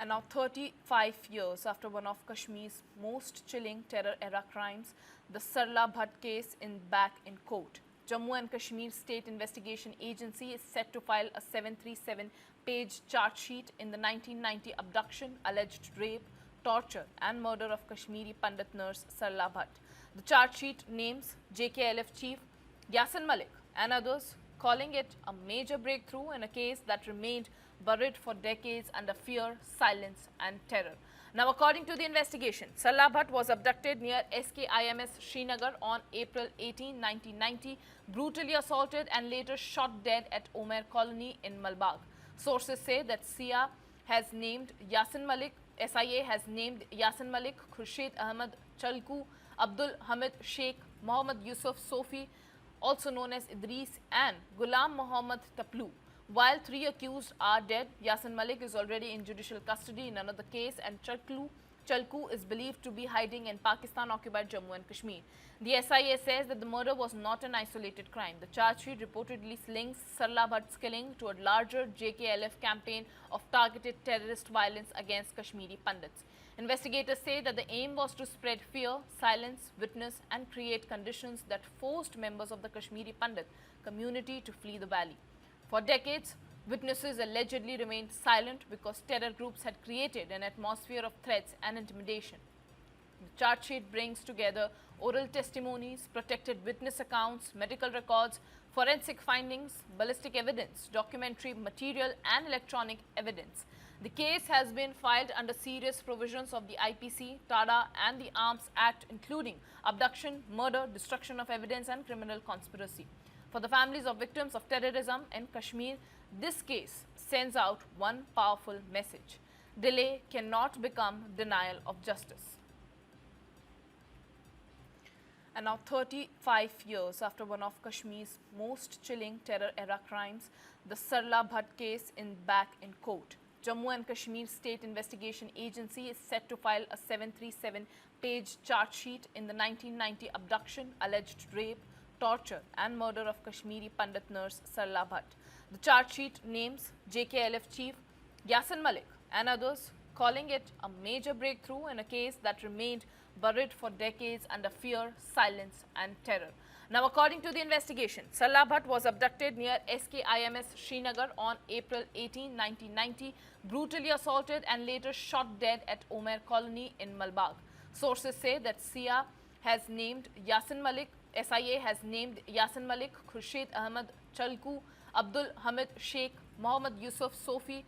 And now 35 years after one of Kashmir's most chilling terror-era crimes, the Sarla Bhatt case is back in court. Jammu and Kashmir State Investigation Agency is set to file a 737-page charge sheet in the 1990 abduction, alleged rape, torture and murder of Kashmiri Pandit nurse Sarla Bhatt. The charge sheet names JKLF chief Yasin Malik and others, calling it a major breakthrough in a case that remained buried for decades under fear, silence and terror. Now, according to the investigation, Sarla Bhatt was abducted near SKIMS Srinagar on April 18, 1990, brutally assaulted and later shot dead at Omer Colony in Malbagh. Sources say that SIA has named Yasin Malik, Khurshid Ahmed Chalku, Abdul Hamid Sheikh, Mohammad Yusuf Sofi, also known as Idris, and Ghulam Mohammad Taplu. While 3 accused are dead, Yasin Malik is already in judicial custody in another case, and Chalku is believed to be hiding in Pakistan-occupied Jammu and Kashmir. The SIA says that the murder was not an isolated crime. The charge sheet reportedly links Sarla Bhatt's killing to a larger JKLF campaign of targeted terrorist violence against Kashmiri Pandits. Investigators say that the aim was to spread fear, silence, witness and create conditions that forced members of the Kashmiri Pandit community to flee the valley. For decades, witnesses allegedly remained silent because terror groups had created an atmosphere of threats and intimidation. The charge sheet brings together oral testimonies, protected witness accounts, medical records, forensic findings, ballistic evidence, documentary material and electronic evidence. The case has been filed under serious provisions of the IPC, TADA and the Arms Act, including abduction, murder, destruction of evidence and criminal conspiracy. For the families of victims of terrorism in Kashmir, this case sends out one powerful message: delay cannot become denial of justice. And now 35 years after one of Kashmir's most chilling terror-era crimes, the Sarla Bhatt case is back in court. Jammu and Kashmir State Investigation Agency is set to file a 737-page charge sheet in the 1990 abduction, alleged rape, torture and murder of Kashmiri Pandit nurse Sarla Bhatt. The charge sheet names JKLF chief Yasin Malik and others, calling it a major breakthrough in a case that remained buried for decades under fear, silence and terror. Now, according to the investigation, Sarla Bhatt was abducted near SKIMS Srinagar on April 18, 1990, brutally assaulted and later shot dead at Omer Colony in Malbagh. Sources say that SIA has named Yasin Malik, Khurshid Ahmed Chalku, Abdul Hamid Sheikh, Mohammad Yusuf Sofi,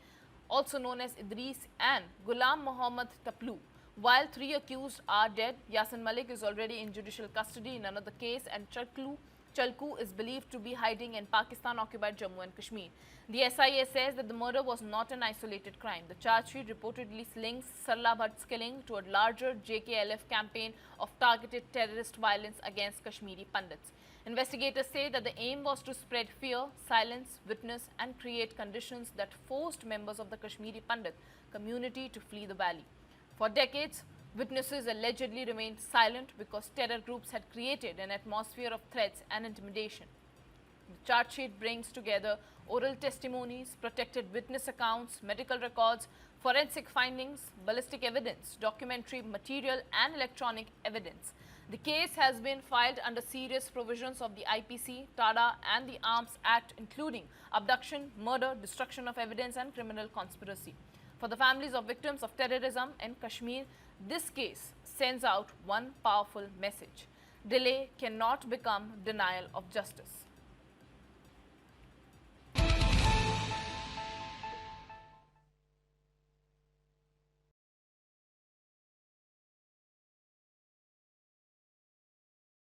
also known as Idris, and Ghulam Mohammad Taplu. While 3 accused are dead, Yasin Malik is already in judicial custody in another case, and Chalku is believed to be hiding in Pakistan-occupied Jammu and Kashmir. The SIA says that the murder was not an isolated crime. The charge sheet reportedly links Sarla Bhatt's killing to a larger JKLF campaign of targeted terrorist violence against Kashmiri Pandits. Investigators say that the aim was to spread fear, silence, witness and create conditions that forced members of the Kashmiri Pandit community to flee the valley. For decades, witnesses allegedly remained silent because terror groups had created an atmosphere of threats and intimidation. The charge sheet brings together oral testimonies, protected witness accounts, medical records, forensic findings, ballistic evidence, documentary material and electronic evidence. The case has been filed under serious provisions of the IPC, TADA and the Arms Act, including abduction, murder, destruction of evidence and criminal conspiracy. For the families of victims of terrorism in Kashmir, this case sends out one powerful message: delay cannot become denial of justice.